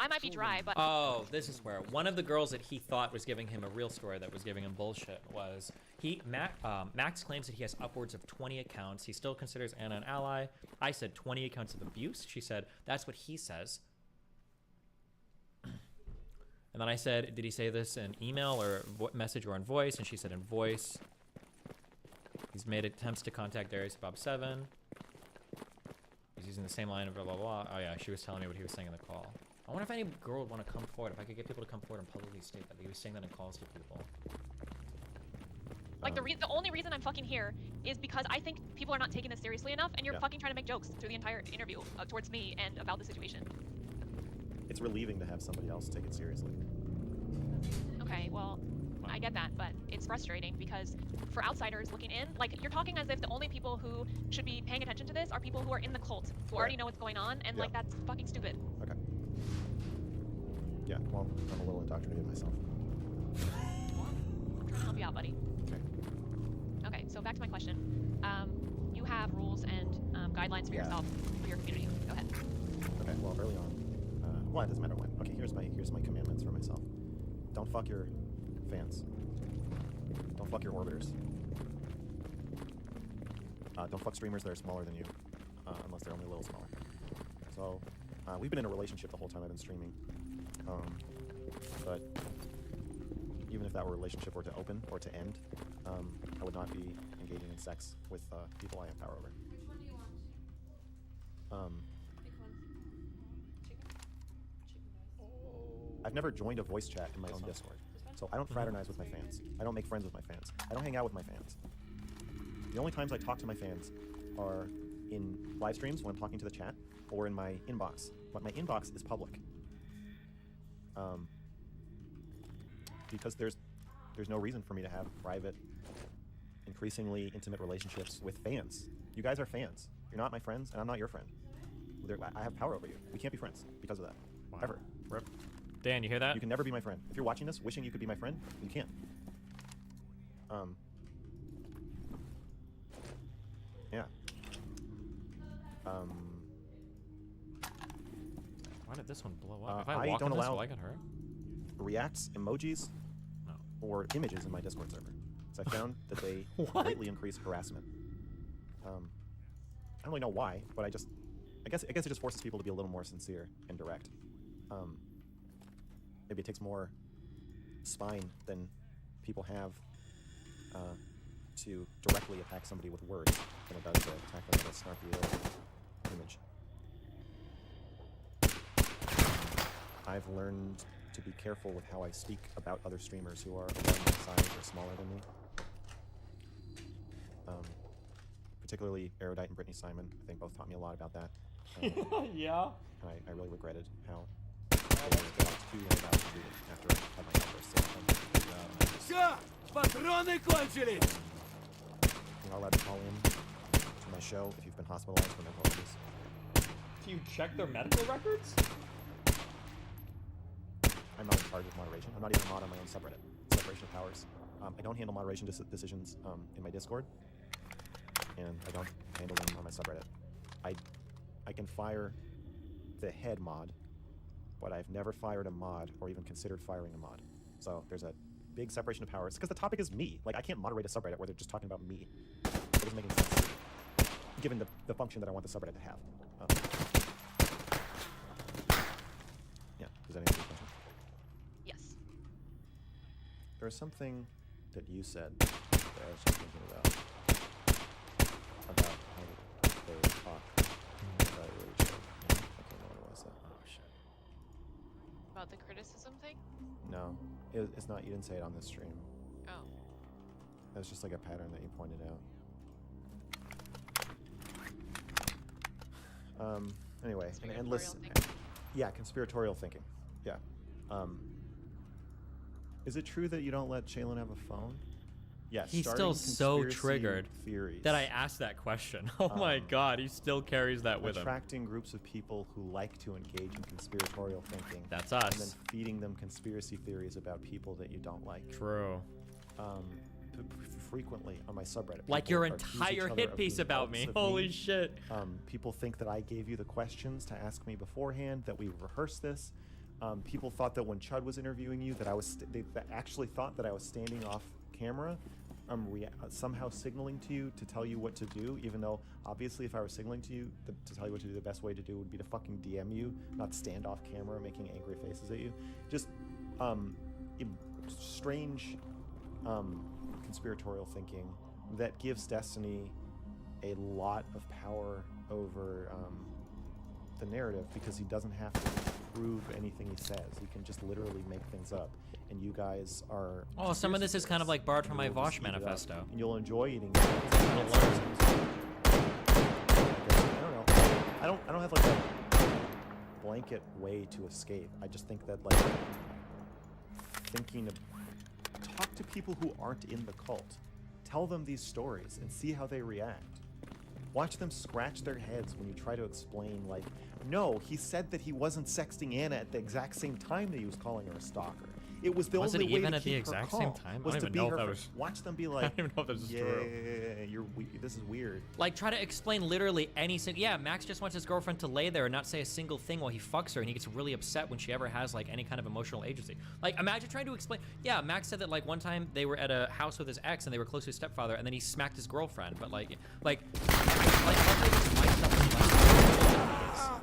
I might be dry, but Oh, this is where one of the girls that he thought was giving him a real story that was giving him bullshit was Max claims that he has upwards of 20 accounts. He still considers Anna an ally. I said 20 accounts of abuse. She said that's what he says. And then I said, did he say this in email or message or in voice? And she said in voice. He's made attempts to contact Darius Bob 7. He's using the same line of blah, blah, blah. Oh yeah, she was telling me what he was saying in the call. I wonder if any girl would want to come forward, if I could get people to come forward and publicly state that he was saying that in calls to people. like the only reason I'm fucking here is because I think people are not taking this seriously enough, and you're fucking trying to make jokes through the entire interview towards me and about the situation. It's relieving to have somebody else take it seriously. Okay, well, I get that, but it's frustrating because for outsiders looking in, like, you're talking as if the only people who should be paying attention to this are people who are in the cult, who already know what's going on, and like, that's fucking stupid. Okay. Yeah, well, I'm a little indoctrinated myself. Well, I'm trying to help you out, buddy. Okay. Okay, so back to my question. You have rules and guidelines for yourself, for your community. Go ahead. Okay, well, early on, well, it doesn't matter when. Okay, here's my commandments for myself. Don't fuck your fans. Don't fuck your orbiters. Don't fuck streamers that are smaller than you, unless they're only a little smaller. So, we've been in a relationship the whole time I've been streaming. But even if that relationship were to open or to end, I would not be engaging in sex with people I have power over. Which one do you want? Pick one. Chicken? Chicken rice. I've never joined a voice chat in my own Discord. So I don't fraternize with my fans. I don't make friends with my fans. I don't hang out with my fans. The only times I talk to my fans are in live streams when I'm talking to the chat or in my inbox. But my inbox is public. Because there's no reason for me to have private, increasingly intimate relationships with fans. You guys are fans. You're not my friends, and I'm not your friend. I have power over you. We can't be friends because of that. Wow. Ever. Rip. Dan, you hear that? You can never be my friend. If you're watching this, wishing you could be my friend, you can't. Yeah. Why did this one blow up? If I I walk don't on this, allow will I get hurt? reacts, emojis, No. or images in my Discord server. So I found that they greatly increase harassment. I don't really know why, but I guess it just forces people to be a little more sincere and direct. Maybe it takes more spine than people have to directly attack somebody with words than it does to attack them with a snarky little image. I've learned to be careful with how I speak about other streamers who are around my size or smaller than me. Particularly Erudite and Brittany Simon. I think both taught me a lot about that. Yeah. And I really regretted how I talked to and about treated after I had my outburst. Все, патроны кончились! You're not allowed to call in to my show if you've been hospitalized for mental illness. Do you check their medical records? I'm not in charge of moderation. I'm not even a mod on my own subreddit. Separation of powers. I don't handle moderation decisions in my Discord, and I don't handle them on my subreddit. I can fire the head mod, but I've never fired a mod or even considered firing a mod. So there's a big separation of powers because the topic is me. Like, I can't moderate a subreddit where they're just talking about me. It doesn't make any sense to me, given the function that I want the subreddit to have. Yeah, does that answer your question? Yes. There was something that you said that I was just thinking about how they talk. That I really should. I can't remember what it was though. Oh shit. About the criticism thing? No, it's not. You didn't say it on this stream. Oh. It was just like a pattern that you pointed out. Anyway, an endless. Yeah, conspiratorial thinking. Yeah. Is it true that you don't let Shaylin have a phone? Yes. He's still so triggered that I asked that question. Oh my god, he still carries that with him. Attracting groups of people who like to engage in conspiratorial thinking. That's us. And then feeding them conspiracy theories about people that you don't like. True. Frequently on my subreddit. Like your entire hit piece about me. Holy shit. People think that I gave you the questions to ask me beforehand, that we rehearsed this. People thought that when Chud was interviewing you that they actually thought that I was standing off camera, somehow signaling to you to tell you what to do, even though obviously if I was signaling to you to tell you what to do, the best way to do would be to fucking DM you, not stand off camera making angry faces at you. Just strange conspiratorial thinking that gives Destiny a lot of power over the narrative, because he doesn't have to prove anything he says. He can just literally make things up. And you guys are... Oh, some of this is kind of like borrowed from my You'll just Vosh eat it up, manifesto. and you'll enjoy eating it. Little learns. I don't know. I don't have like a blanket way to escape. I just think that like talk to people who aren't in the cult. Tell them these stories and see how they react. Watch them scratch their heads when you try to explain, like, no, he said that he wasn't sexting Anna at the exact same time that he was calling her a stalker. It was the Was only it way even to at the keep her exact same calm, time? I was don't to even be know if her that fr- was- Watch them be I like, don't even know if this is yeah, true. this is weird. Like, try to explain literally any single... Yeah, Max just wants his girlfriend to lay there and not say a single thing while he fucks her, and he gets really upset when she ever has, like, any kind of emotional agency. Like, imagine trying to explain... Yeah, Max said that, like, one time they were at a house with his ex, and they were close to his stepfather, and then he smacked his girlfriend, but, like, how can they just fight something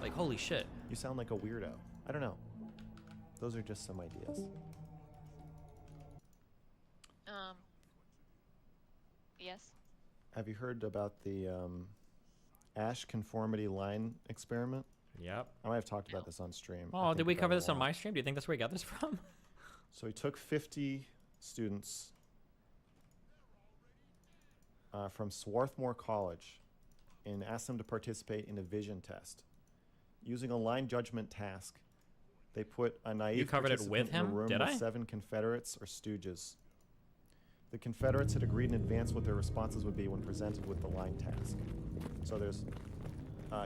like, holy shit. You sound like a weirdo. I don't know. Those are just some ideas. Yes. Have you heard about the Ash conformity line experiment? Yep. I might have talked about this on stream. I Oh, think did we about cover it a this on lot. my stream? Do you think that's where we got this from? So he took 50 students from Swarthmore College and asked them to participate in a vision test. Using a line judgment task, they put a naive You covered it participant with in a him? room Did with I? 7 Confederates or Stooges. The Confederates had agreed in advance what their responses would be when presented with the line task. So there's,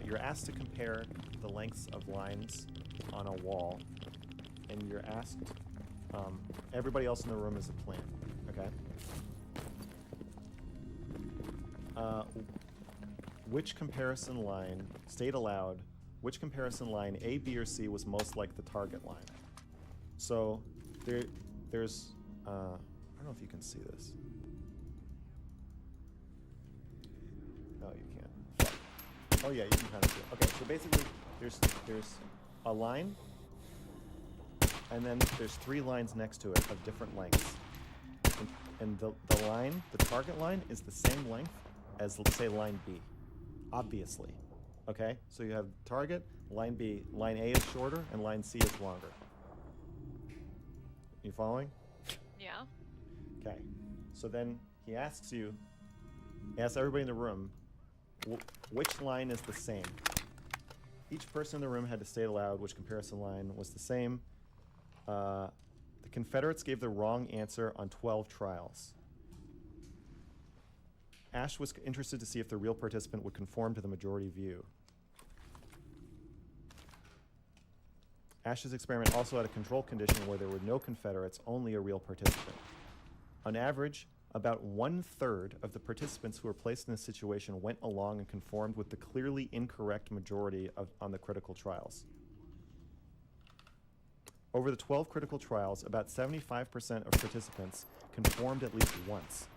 you're asked to compare the lengths of lines on a wall, and you're asked, everybody else in the room is a plan, okay? Which comparison line, state aloud, which comparison line, A, B, or C, was most like the target line? So there's, I don't know if you can see this. No, you can't. Fuck. Oh yeah, you can kind of see it. Okay, so basically there's a line, and then there's 3 lines next to it of different lengths. And the line, the target line, is the same length as, let's say, line B. Obviously. Okay? So you have target, line B, line A is shorter, and line C is longer. You following? Yeah. Okay. So then he asks everybody in the room, which line is the same? Each person in the room had to state aloud which comparison line was the same. The Confederates gave the wrong answer on 12 trials. Ash was interested to see if the real participant would conform to the majority view. Ash's experiment also had a control condition where there were no Confederates, only a real participant. On average, about 1/3 of the participants who were placed in this situation went along and conformed with the clearly incorrect majority on the critical trials. Over the 12 critical trials, about 75% of participants conformed at least once.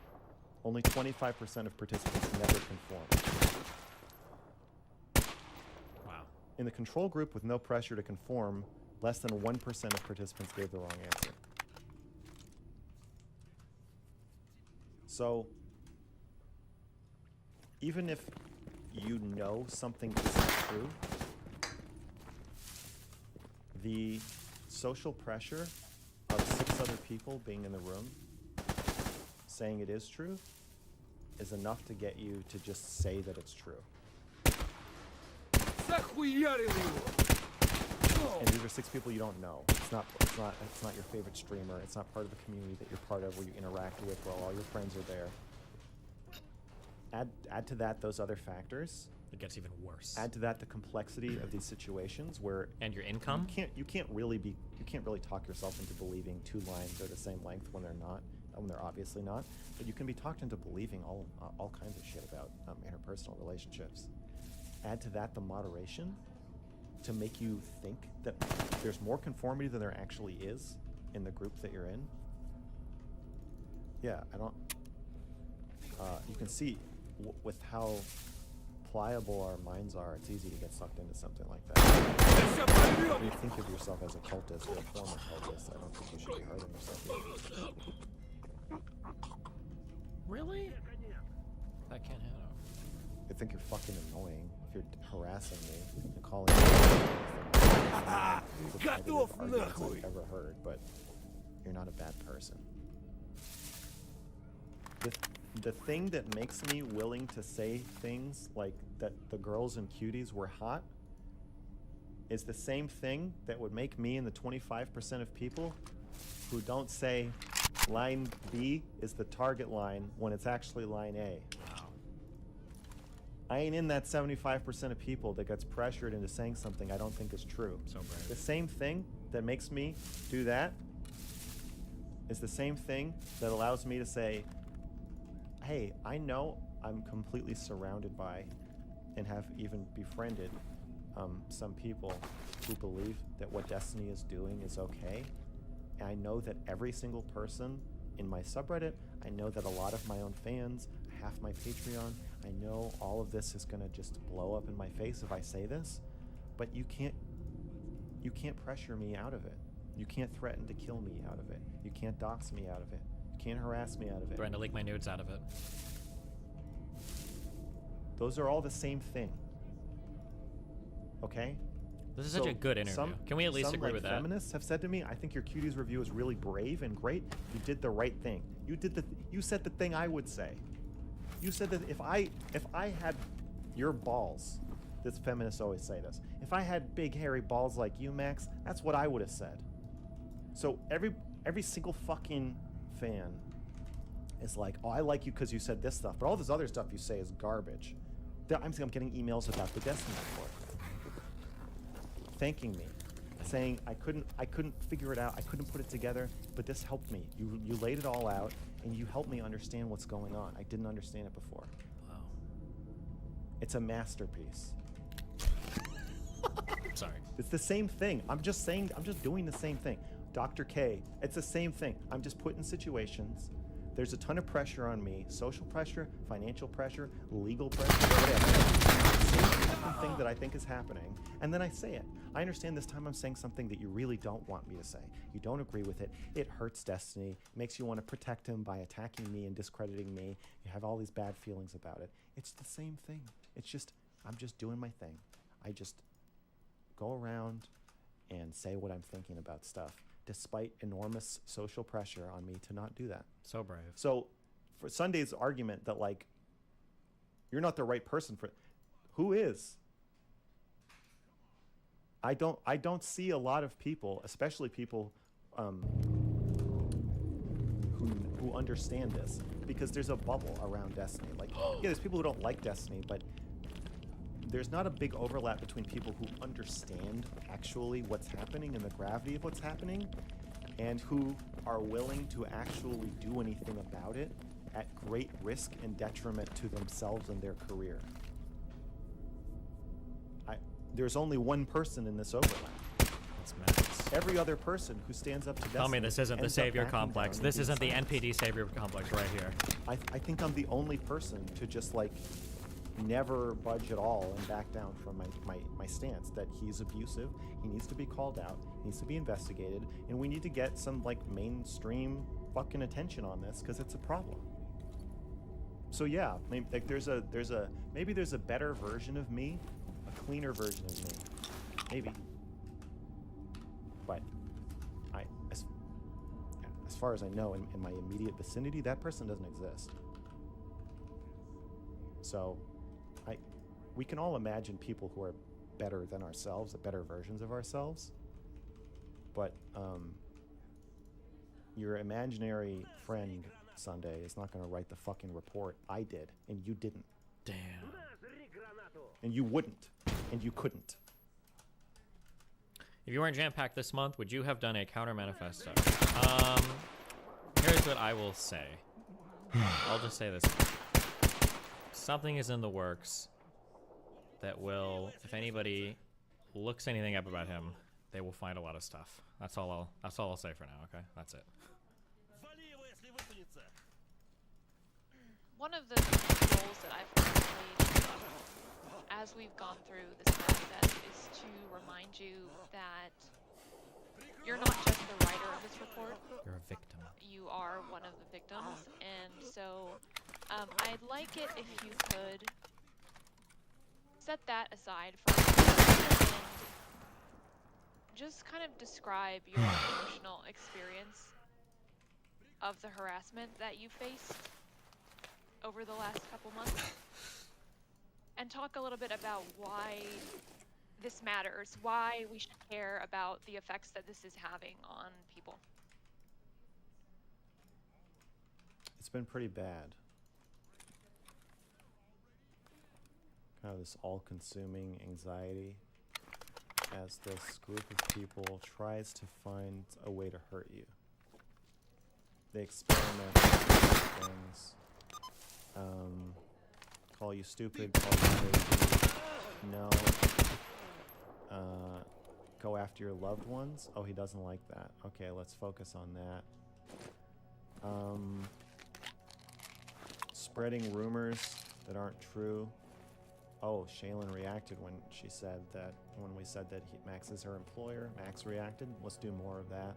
Only 25% of participants never conformed. Wow. In the control group with no pressure to conform, less than 1% of participants gave the wrong answer. So, even if you know something isn't true, the social pressure of 6 other people being in the room saying it is true is enough to get you to just say that it's true. Захуярил его! And these are 6 people you don't know. It's not your favorite streamer. It's not part of the community that you're part of where you interact with, where all your friends are there. Add to that those other factors. It gets even worse. Add to that the complexity of these situations where And your income? you can't really talk yourself into believing 2 lines are the same length when they're not, when they're obviously not. But you can be talked into believing all kinds of shit about interpersonal relationships. Add to that the moderation. to make you think that there's more conformity than there actually is in the group that you're in. Yeah, I don't. You can see with how pliable our minds are, it's easy to get sucked into something like that. When you think of yourself as a cultist or a former cultist, I don't think you should be hurting yourself either. Really? That can't happen. I think you're fucking annoying if you're harassing me and calling me the Готов arguments нахуй. I've ever heard, but you're not a bad person. The thing that makes me willing to say things like that the girls and cuties were hot is the same thing that would make me and the 25% of people who don't say line B is the target line when it's actually line A. I ain't in that 75% of people that gets pressured into saying something I don't think is true. So brave. The same thing that makes me do that is the same thing that allows me to say, hey, I know I'm completely surrounded by and have even befriended some people who believe that what Destiny is doing is okay. And I know that every single person in my subreddit, I know that a lot of my own fans, half my Patreon, I know all of this is gonna just blow up in my face if I say this, but you can't pressure me out of it. You can't threaten to kill me out of it. You can't dox me out of it. You can't harass me out of it. Threaten to leak my nudes out of it. Those are all the same thing. Okay? This is such a good interview. Can we at least agree with that? Feminists have said to me, I think your cuties review is really brave and great. You did the right thing. You said the thing I would say. You said that if I had your balls, this feminists always say this. If I had big hairy balls like you, Max, that's what I would have said. So every single fucking fan is like, oh, I like you because you said this stuff, but all this other stuff you say is garbage. I'm getting emails about the Destiny report, thanking me, saying I couldn't figure it out, I couldn't put it together, but this helped me. You laid it all out, and you helped me understand what's going on. I didn't understand it before. Wow. It's a masterpiece. Sorry. It's the same thing. I'm just doing the same thing. Dr. K, it's the same thing. I'm just put in situations. There's a ton of pressure on me, social pressure, financial pressure, legal pressure, whatever. Same thing that I think is happening, and then I say it. I understand this time I'm saying something that you really don't want me to say. You don't agree with it. It hurts Destiny, makes you want to protect him by attacking me and discrediting me. You have all these bad feelings about it. It's the same thing. It's just, I'm just doing my thing. I just go around and say what I'm thinking about stuff, despite enormous social pressure on me to not do that. So brave. So for Sunday's argument that like you're not the right person for, who is? I don't see a lot of people, especially people who understand this, because there's a bubble around Destiny. Like, yeah, there's people who don't like Destiny, but there's not a big overlap between people who understand actually what's happening and the gravity of what's happening, and who are willing to actually do anything about it at great risk and detriment to themselves and their career. There's only one person in this overlap. That's Max. Every other person who stands up to Destiny. Tell me this isn't the ends up savior backing complex. down This and isn't the being silenced. NPD savior complex right here. I think I'm the only person to just like never budge at all and back down from my stance that he's abusive, he needs to be called out, needs to be investigated, and we need to get some like mainstream fucking attention on this because it's a problem. So yeah, maybe, like maybe there's a better version of me, a cleaner version of me, maybe. But as far as I know, in my immediate vicinity, that person doesn't exist. So we can all imagine people who are better than ourselves, better versions of ourselves. But your imaginary friend, Sunday, is not going to write the fucking report. I did, and you didn't. Damn. And you wouldn't, and you couldn't. If you weren't jam-packed this month, would you have done a counter manifesto? Here's what I will say. I'll just say this. Something is in the works that will, if anybody looks anything up about him, they will find a lot of stuff. That's all I'll say for now. Okay, that's it. One of the goals that I've played as we've gone through this process is to remind you that you're not just the writer of this report. You're a victim. You are one of the victims, and so I'd like it if you could set that aside for a moment and just kind of describe your emotional experience of the harassment that you faced over the last couple months, and talk a little bit about why this matters, why we should care about the effects that this is having on people. It's been pretty bad. Kind of this all-consuming anxiety as this group of people tries to find a way to hurt you. They experiment with things. Call you stupid, call you crazy. No. Go after your loved ones. Oh, he doesn't like that. Okay, let's focus on that. Spreading rumors that aren't true. Oh, Shaylin reacted when she said that, when we said that Max is her employer. Max reacted. Let's do more of that.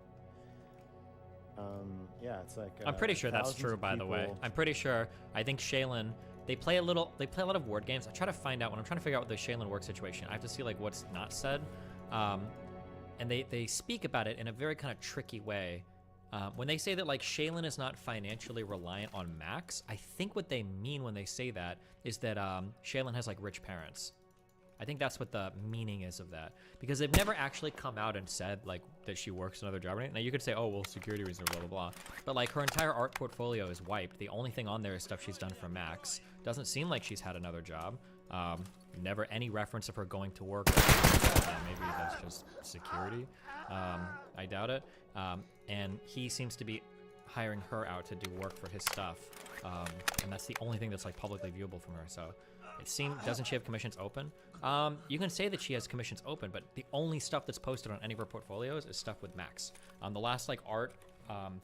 Yeah, it's like I'm pretty sure that's true, by the way. I'm pretty sure. I think Shaylin, they play a lot of word games. I try to find out when I'm trying to figure out what the Shaylin work situation. I have to see like what's not said, and they speak about it in a very kind of tricky way. When they say that like Shaylin is not financially reliant on Max, I think what they mean when they say that is that Shaylin has like rich parents. I think that's what the meaning is of that, because they've never actually come out and said like that she works another job or anything. Now you could say, oh well, security reasons, blah blah blah, but like her entire art portfolio is wiped. The only thing on there is stuff she's done for Max. Doesn't seem like she's had another job. Never any reference of her going to work. Maybe that's just security. I doubt it. And he seems to be hiring her out to do work for his stuff, and that's the only thing that's like publicly viewable from her. So it seems, doesn't she have commissions open? You can say that she has commissions open, but the only stuff that's posted on any of her portfolios is stuff with Max. The last like art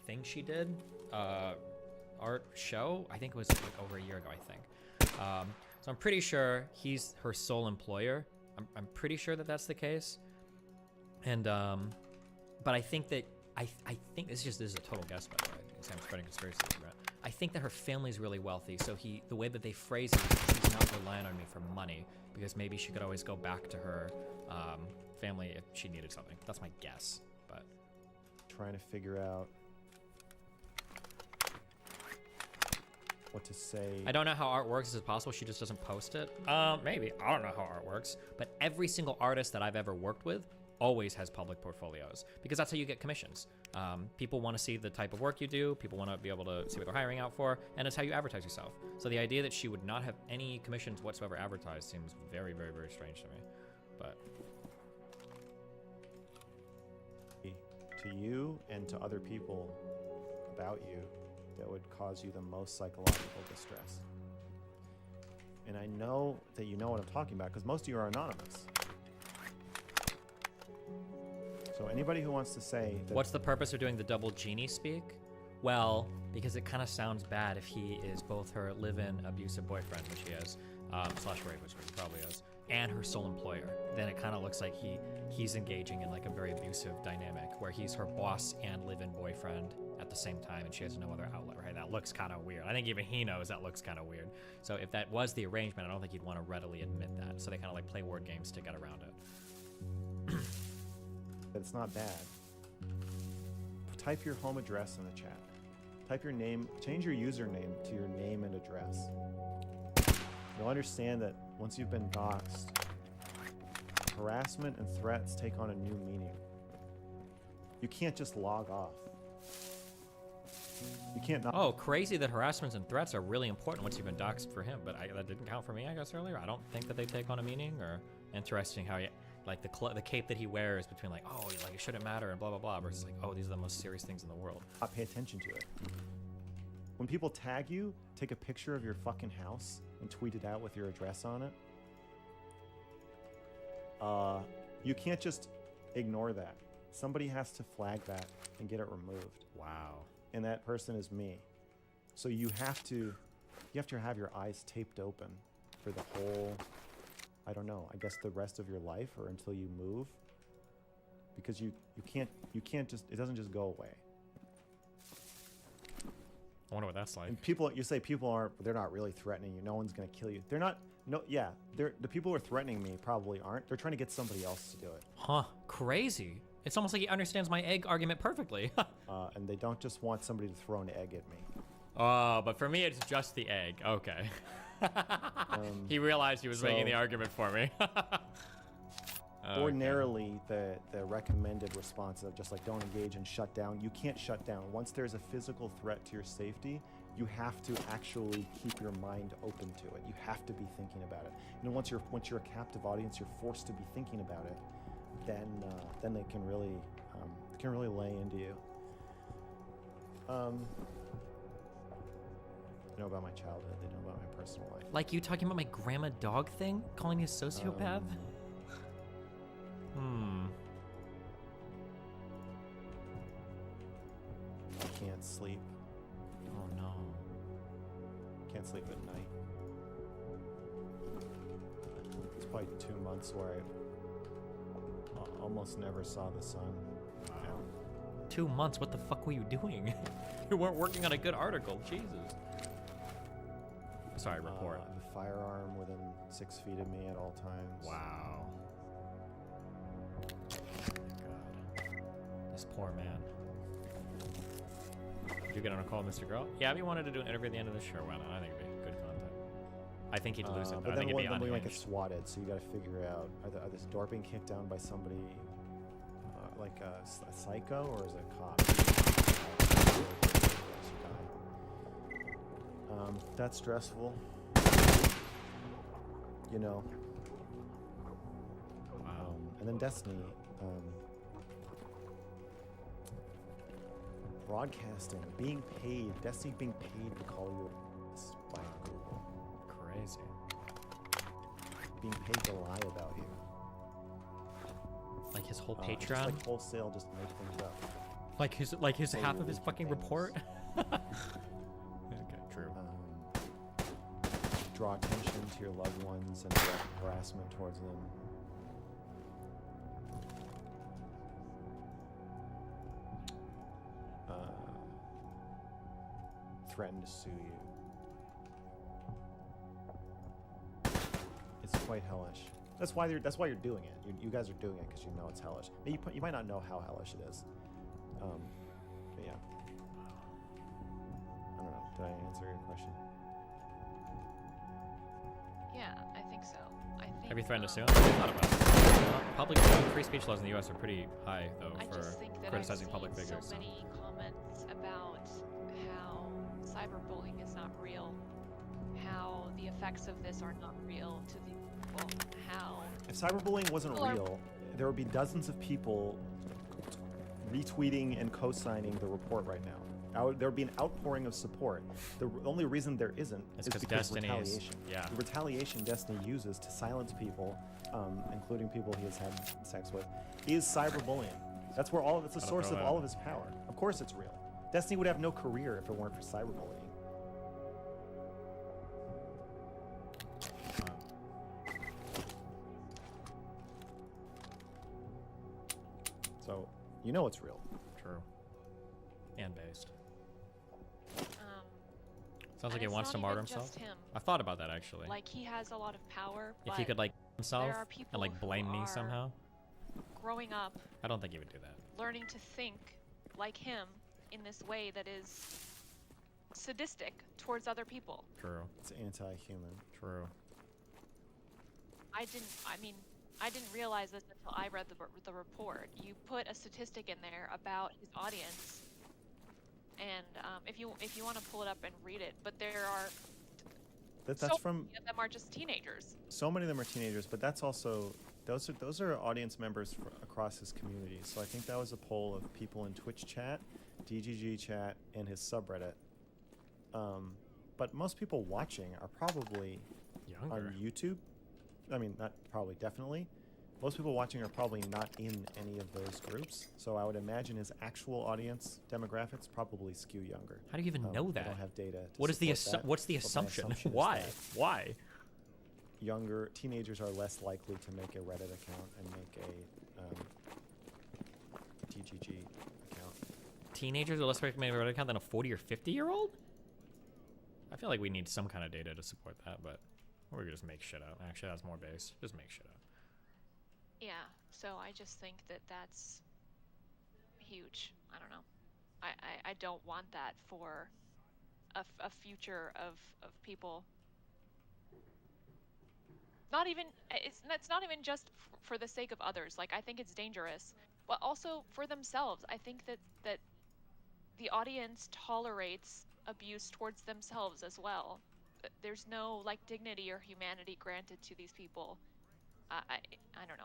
thing she did, art show, I think it was like over a year ago, I think. So I'm pretty sure he's her sole employer. I'm pretty sure that that's the case. And but I think that I think this is a total guess, by the way. I'm spreading conspiracy theories, right? I think that her family's really wealthy, so the way that they phrase it is she's not relying on me for money, because maybe she could always go back to her family if she needed something. That's my guess, but trying to figure out what to say. I don't know how art works. Is it possible she just doesn't post it? Maybe. I don't know how art works, but every single artist that I've ever worked with always has public portfolios, because that's how you get commissions. People want to see the type of work you do. People want to be able to see what they're hiring out for, and it's how you advertise yourself. So the idea that she would not have any commissions whatsoever advertised seems very, very, very strange to me. But to you and to other people about you that would cause you the most psychological distress. And I know that you know what I'm talking about, because most of you are anonymous. So anybody who wants to say that, what's the purpose of doing the double genie speak? Well, because it kind of sounds bad if he is both her live-in abusive boyfriend, which he is, slash rape, which he probably is, and her sole employer. Then it kind of looks like he's engaging in like a very abusive dynamic where he's her boss and live-in boyfriend at the same time, and she has no other outlet, right? That looks kind of weird. I think even he knows that looks kind of weird. So if that was the arrangement, I don't think he'd want to readily admit that. So they kind of like play word games to get around it. that it's not bad. Type your home address in the chat. Type your name, change your username to your name and address. You'll understand that once you've been doxxed, harassment and threats take on a new meaning. You can't just log off. You can't not. Oh, crazy that harassments and threats are really important once you've been doxxed for him, but that didn't count for me, I guess, earlier. I don't think that they take on a meaning, or interesting how like the cape that he wears between like, oh, like it shouldn't matter and blah, blah, blah, versus like, oh, these are the most serious things in the world. Pay attention to it. When people tag you, take a picture of your fucking house and tweet it out with your address on it. You can't just ignore that. Somebody has to flag that and get it removed. Wow. And that person is me. So you have to have your eyes taped open for the whole, I don't know, I guess the rest of your life or until you move. Because you can't just, it doesn't just go away. I wonder what that's like. And you say they're not really threatening you. No one's gonna kill you. They're not. No, yeah. The people who are threatening me probably aren't. They're trying to get somebody else to do it. Huh? Crazy. It's almost like he understands my egg argument perfectly. And they don't just want somebody to throw an egg at me. Oh, but for me, it's just the egg. Okay. He realized he was making the argument for me. Okay. Ordinarily, the recommended response of just like don't engage and shut down. You can't shut down. Once there's a physical threat to your safety, you have to actually keep your mind open to it. You have to be thinking about it. And once you're a captive audience, you're forced to be thinking about it. Then they can really lay into you. They know about my childhood. They know about my personal life. Like you talking about my grandma dog thing, calling me a sociopath. I can't sleep. Oh no. Can't sleep at night. It's probably 2 months where I almost never saw the sun. Wow. 2 months? What the fuck were you doing? You weren't working on a good article. Jesus. Sorry, report. I have a firearm within 6 feet of me at all times. Wow. God. This poor man. Did you get on a call with Mr. Girl? Yeah, if you wanted to do an interview at the end of the show, why not? I think it'd be good content. I think he'd lose it. But I then think it'd be we might get unhinged. swatted, so you got to figure out: are this door being kicked down by somebody like a psycho, or is it a cop? That's stressful. You know. Wow. And then Destiny. Broadcasting, being paid, Destiny being paid to call you by Google. Crazy. Being paid to lie about you. Like his whole Just Patreon? like wholesale, just make things up. Like his half of his Leaky fucking things. report? Okay, true. Draw attention to your loved ones and direct harassment towards them. Threaten to sue you. It's quite hellish. That's why you're doing it. You guys are doing it because you know it's hellish. You might not know how hellish it is. But yeah. I don't know. Did I answer your question? Yeah, I think so. I think. Have you threatened to sue him? I thought about it. Public free speech laws in the U.S. are pretty high, though, I for just think that criticizing I've public seen figures. so many comments about how cyberbullying is not real, how the effects of this are not real to the people, how If cyberbullying wasn't People are- real, there would be dozens of people retweeting and co-signing the report right now. There would be an outpouring of support. The only reason there isn't It's is 'cause because of Destiny is- retaliation. yeah. The retaliation Destiny uses to silence people, including people he has had sex with, is cyberbullying. That's the Gotta source throw of that all out. of his power. Of course it's real. Destiny would have no career if it weren't for cyberbullying. So, you know it's real. True. And based. um, Sounds like and he it's wants to not martyr even himself. just him. I thought about that, actually. Like he has a lot of power, If but he could, like, himself are and, people like, who blame me are- somehow. growing up, I don't think he would do that. learning to think like him in this way that is sadistic towards other people. True. It's anti-human. True. I didn't realize this until I read the report. You put a statistic in there about his audience, and if you want to pull it up and read it, but there are That's so from many of them are just teenagers. so many of them are teenagers, but that's also those are audience members across his community. So I think that was a poll of people in Twitch chat, DGG chat, and his subreddit. But most people watching are probably Younger. on YouTube. I mean, not probably, definitely. most people watching are probably not in any of those groups, so I would imagine his actual audience demographics probably skew younger. How do you even know I that? don't have data. What is the support that, what's the but my assumption? assumption is Why? that Why? younger teenagers are less likely to make a Reddit account and make a TGG account. Teenagers are less likely to make a Reddit account than a 40 or 50-year-old? I feel like we need some kind of data to support that, but or we could just make shit up. Actually, that's more base. Just make shit up. Yeah, so I just think that that's huge. I don't know. I don't want that for a future of people. Not even, it's not even just for the sake of others. Like, I think it's dangerous, but also for themselves. I think that the audience tolerates abuse towards themselves as well. There's no, like, dignity or humanity granted to these people. I don't know.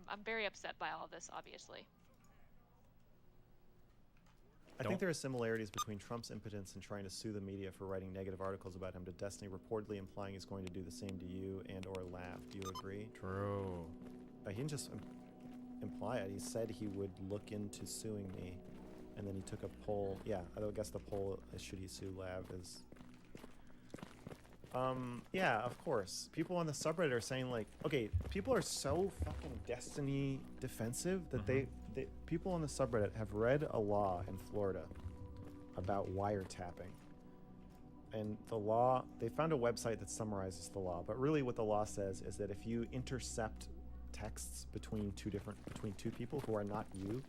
I'm very upset by all of this, obviously. I think there are similarities between Trump's impotence in trying to sue the media for writing negative articles about him to Destiny, reportedly implying he's going to do the same to you and or Lav. Do you agree? True. He didn't just imply it. He said he would look into suing me, and then he took a poll. Yeah, I guess the poll is should he sue Lav is... yeah, of course. People on the subreddit are saying, like, okay, people are so fucking Destiny defensive that people on the subreddit have read a law in Florida about wiretapping. And the law, they found a website that summarizes the law, but really what the law says is that if you intercept texts between two people who are not you,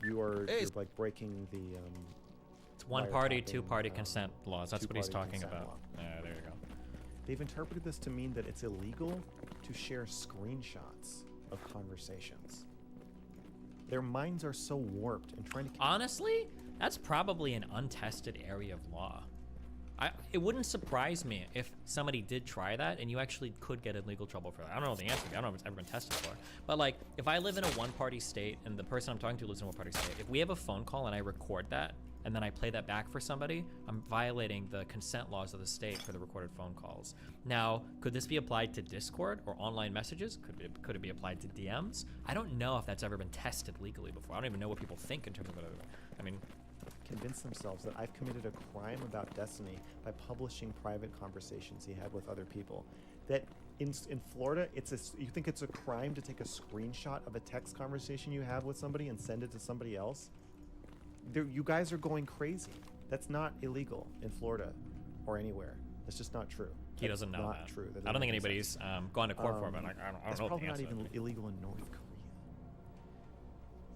you're like breaking the It's one party, wiretapping, two-party consent laws. That's what he's two-party talking consent about. law. Yeah, there you go. They've interpreted this to mean that it's illegal to share screenshots of conversations. Their minds are so warped and trying to... Honestly, that's probably an untested area of law. It wouldn't surprise me if somebody did try that and you actually could get in legal trouble for that. I don't know the answer. I don't know if it's ever been tested for. But like, if I live in a one-party state and the person I'm talking to lives in a one-party state, if we have a phone call and I record that and then I play that back for somebody, I'm violating the consent laws of the state for the recorded phone calls. Now, could this be applied to Discord or online messages? Could it be applied to DMs? I don't know if that's ever been tested legally before. I don't even know what people think in terms of it. I mean, convince themselves that I've committed a crime about Destiny by publishing private conversations he had with other people. That in Florida, you think it's a crime to take a screenshot of a text conversation you have with somebody and send it to somebody else? You guys are going crazy. That's not illegal in Florida or anywhere. That's just not true. he doesn't know not that. True. That I don't think doesn't make anybody's gone to court for it, but like, I don't That's know what probably the not answer even would be. illegal in North Korea.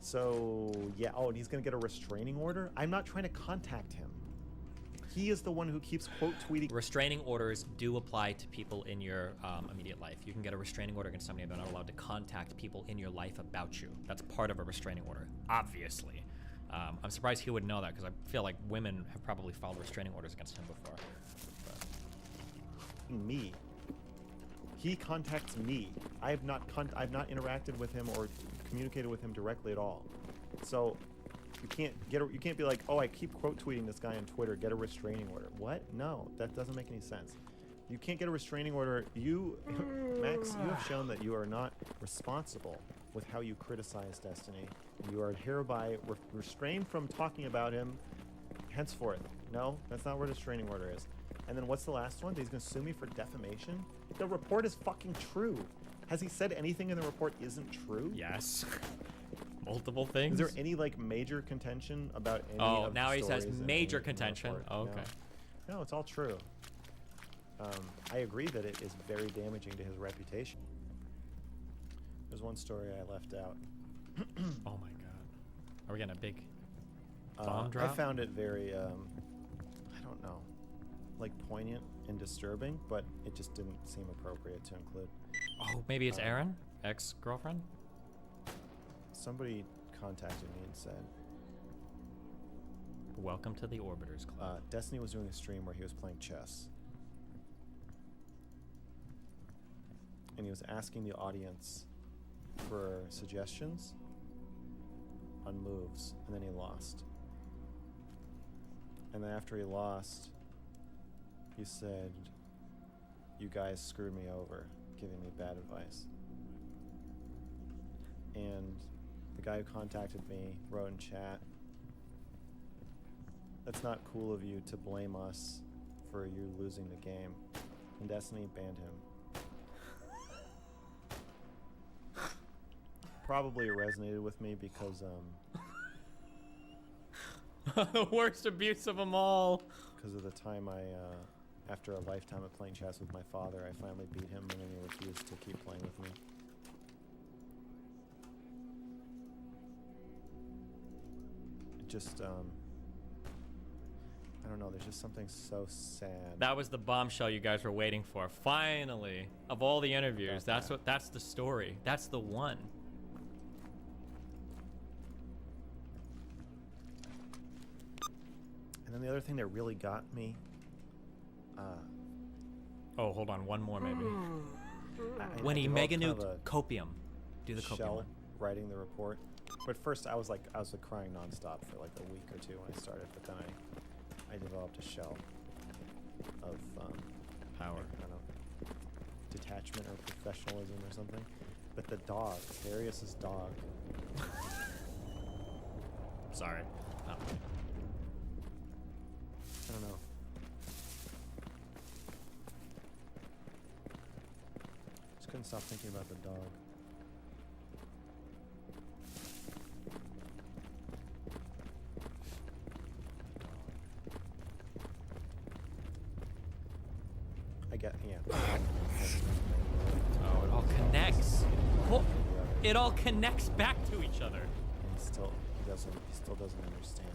So, yeah. Oh, and he's going to get a restraining order? I'm not trying to contact him. He is the one who keeps quote tweeting. Restraining orders do apply to people in your immediate life. You can get a restraining order against somebody if they're not allowed to contact people in your life about you. That's part of a restraining order, obviously. I'm surprised he would know that because I feel like women have probably filed restraining orders against him before. Me. He contacts me. I've not interacted with him or communicated with him directly at all. So you can't be like, oh, I keep quote tweeting this guy on Twitter, get a restraining order. What? No, that doesn't make any sense. You can't get a restraining order. You, Max, you have shown that you are not responsible with how you criticize Destiny. You are hereby restrained from talking about him henceforth. No, that's not what a restraining order is. And then what's the last one? He's going to sue me for defamation? The report is fucking true. Has he said anything in the report isn't true? Yes. Multiple things. Is there any like major contention about any Oh, of now the he says stories in major the contention. report? Oh, okay. No, it's all true. I agree that it is very damaging to his reputation. There's one story I left out. Oh my god. Are we getting a big bomb drop? I found it very, I don't know, like poignant and disturbing, but it just didn't seem appropriate to include. Oh, maybe it's Aaron, ex-girlfriend? Somebody contacted me and said, Welcome to the Orbiters Club. Destiny was doing a stream where he was playing chess. And he was asking the audience for suggestions on moves, and then he lost. And then after he lost, he said, you guys screwed me over, giving me bad advice. And the guy who contacted me wrote in chat, "That's not cool of you to blame us for you losing the game." And Destiny banned him. Probably it resonated with me because The worst abuse of them all. because of the time after a lifetime of playing chess with my father, I finally beat him and then he refused to keep playing with me. It just I don't know, there's just something so sad. That was the bombshell you guys were waiting for. Finally, of all the interviews, that's the story. That's the one. And then the other thing that really got me, Oh, hold on, one more maybe. When he developed mega kind of nuked a copium. Do the copium shell one. writing the report. But first I was crying nonstop for like a week or two when I started, but then I developed a shell of Power. I don't know, detachment or professionalism or something. But the dog, Darius's dog, Sorry. Oh. I don't know. Just couldn't stop thinking about the dog. I get, yeah. Oh, it all connects. Oh, it all connects back to each other. And he still doesn't understand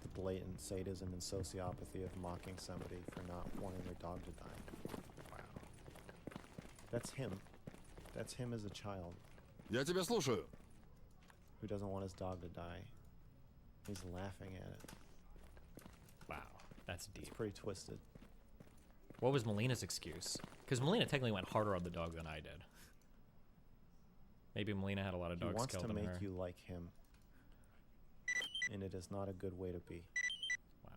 the blatant sadism and sociopathy of mocking somebody for not wanting their dog to die. Wow. That's him. That's him as a child Я тебя слушаю. who doesn't want his dog to die. He's laughing at it. Wow. That's It's deep. pretty twisted. What was Melina's excuse? Because Melina technically went harder on the dog than I did. Maybe Melina had a lot of He dogs wants killed to in make her. you like him. And it is not a good way to be. Wow.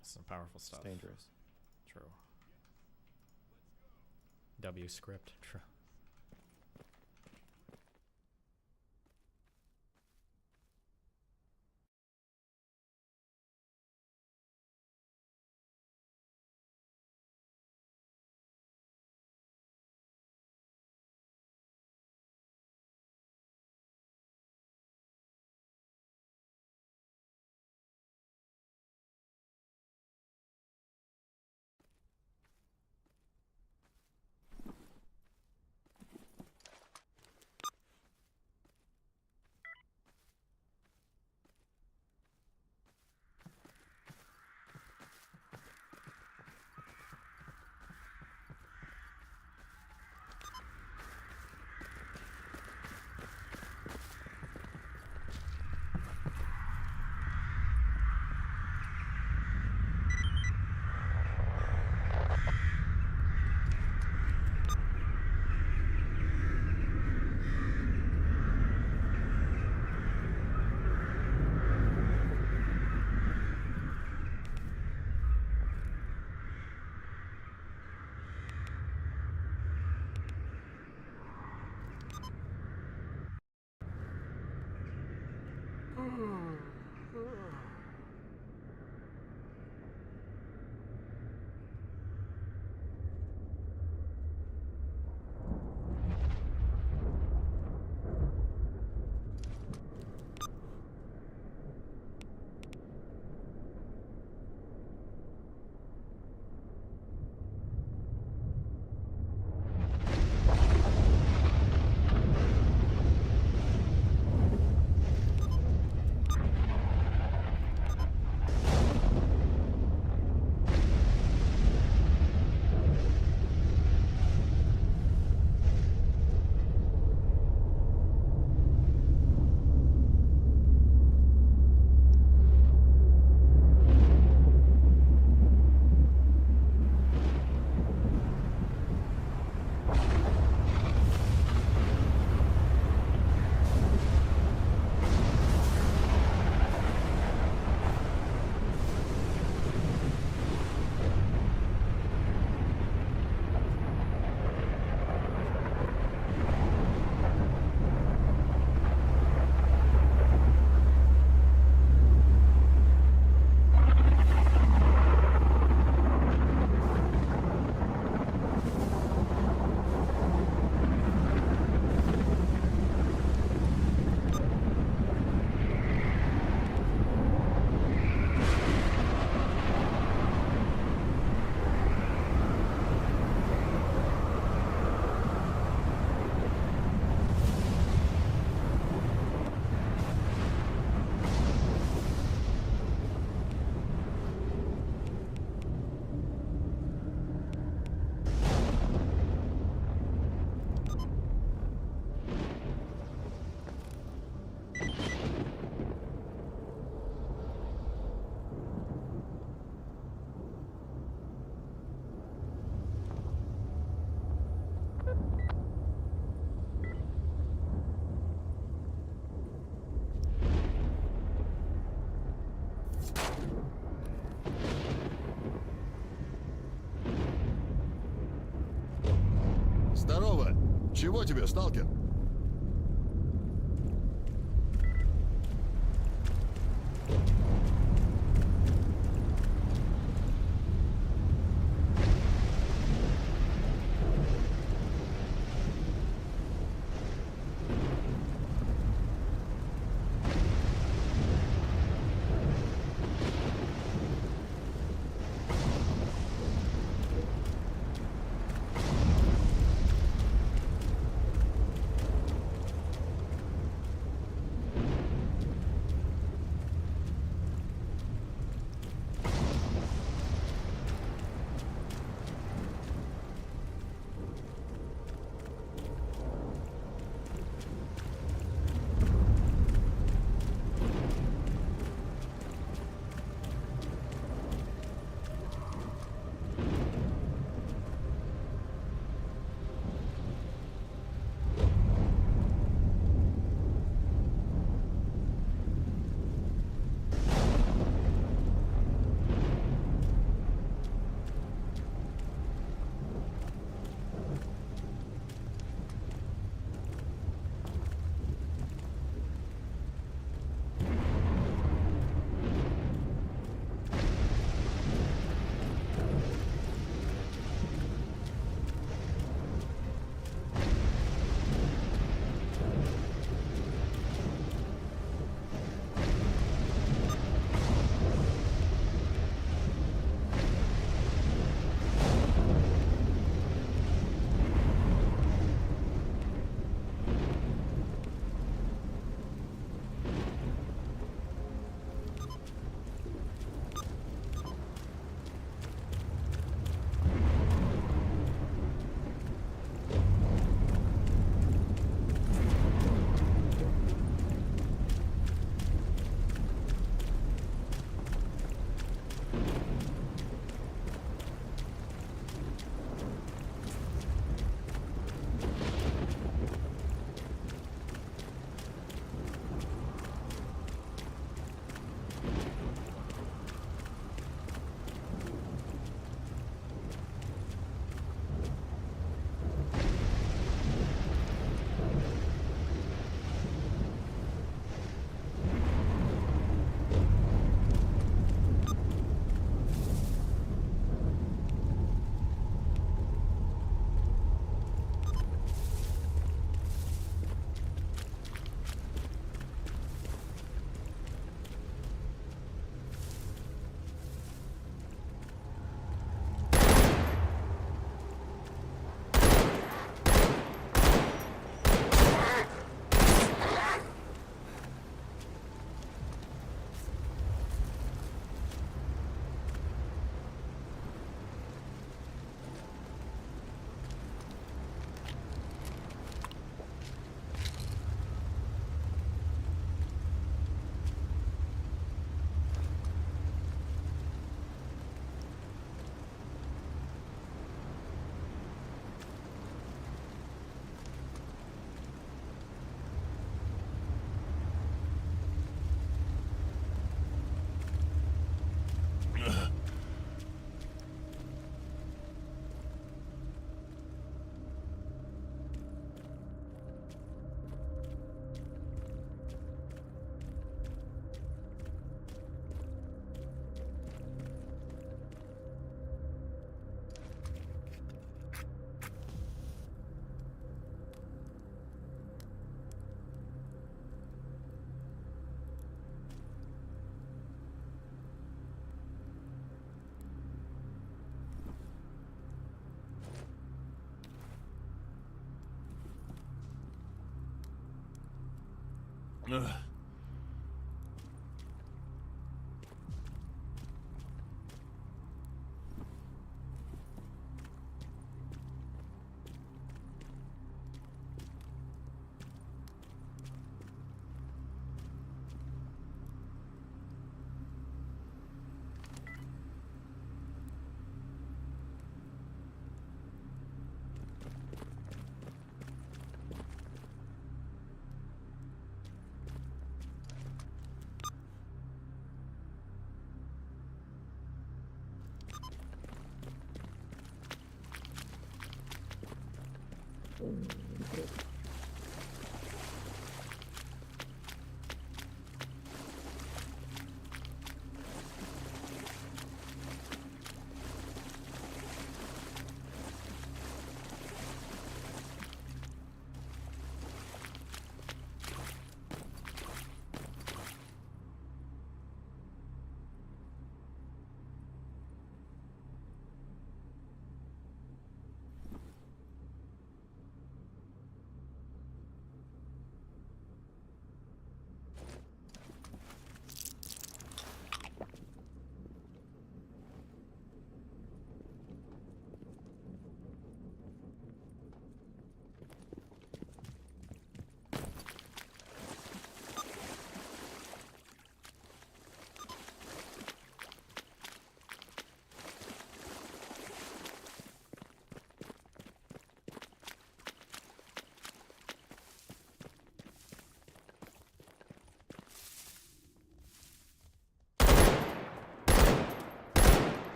That's some powerful It's stuff. dangerous. True. W script. True. Чего тебе, сталкер?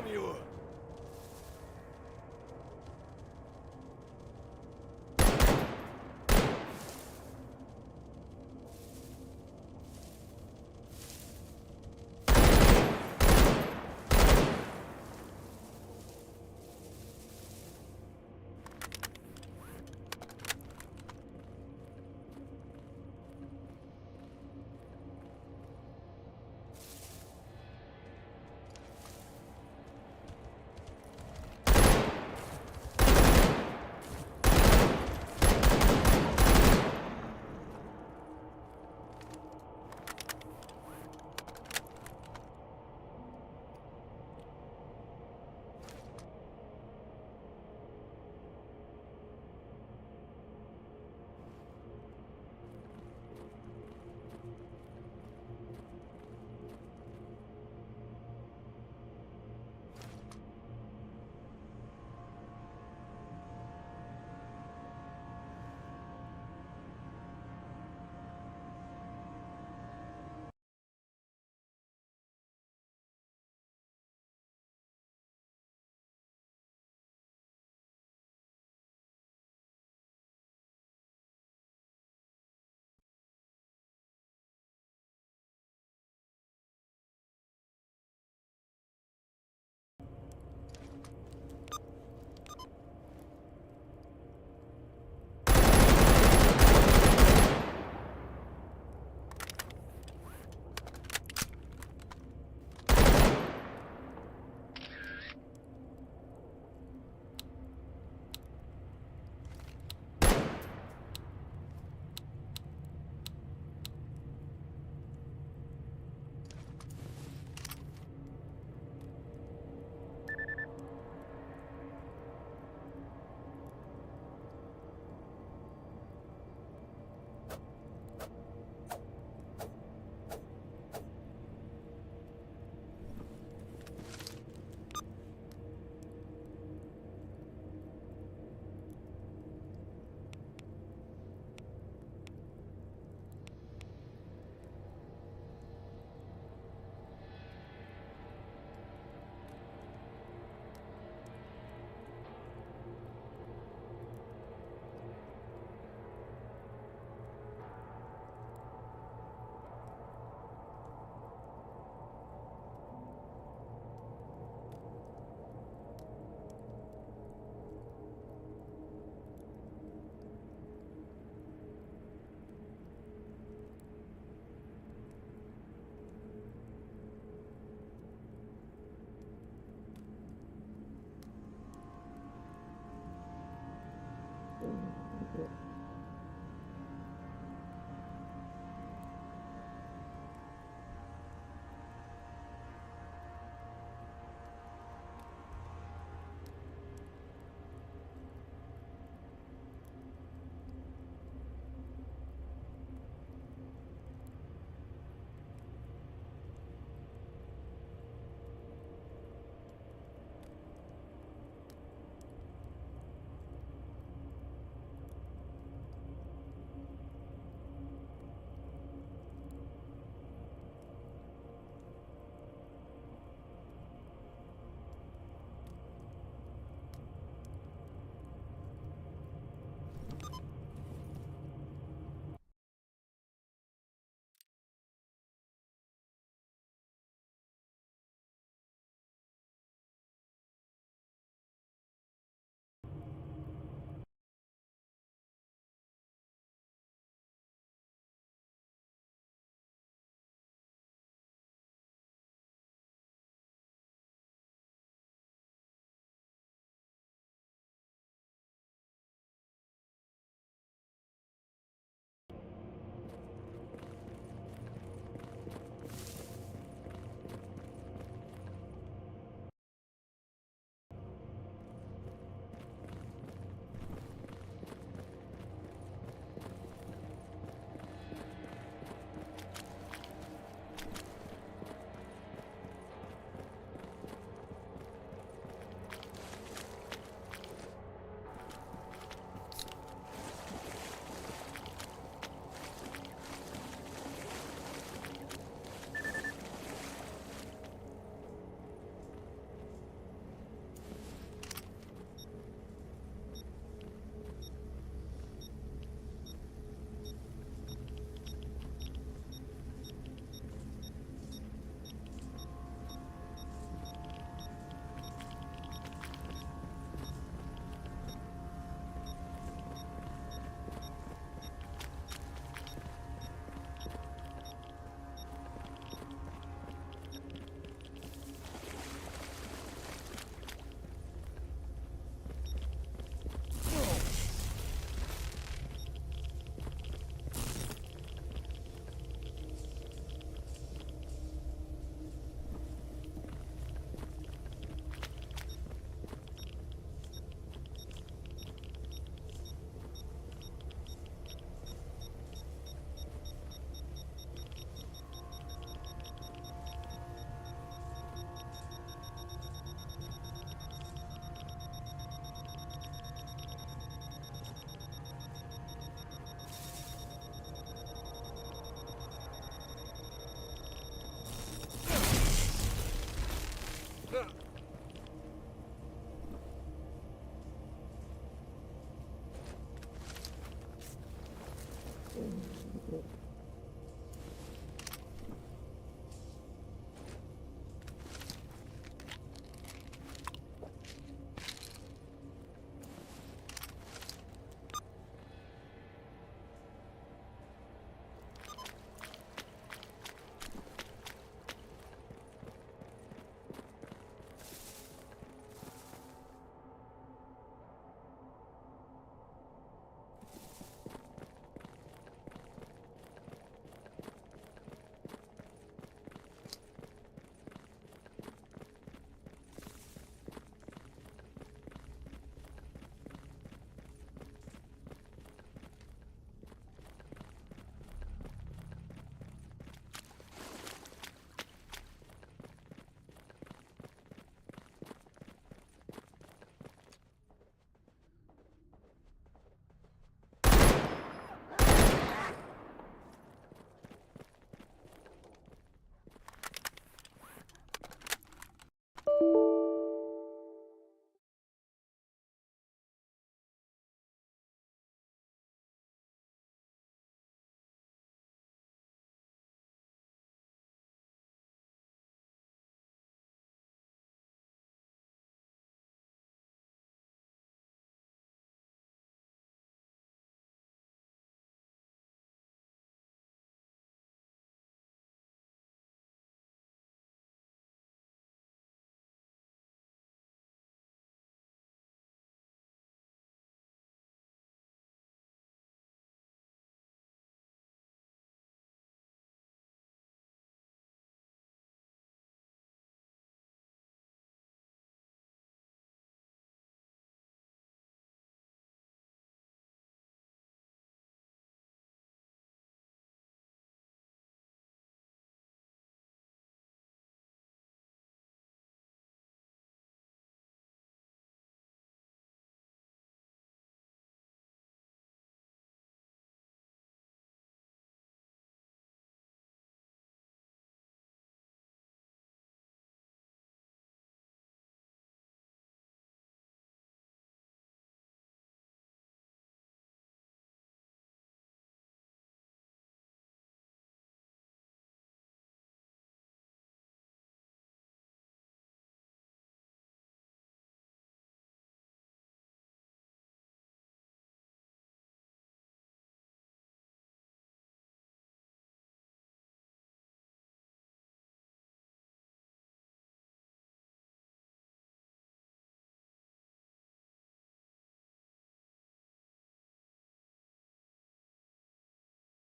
него!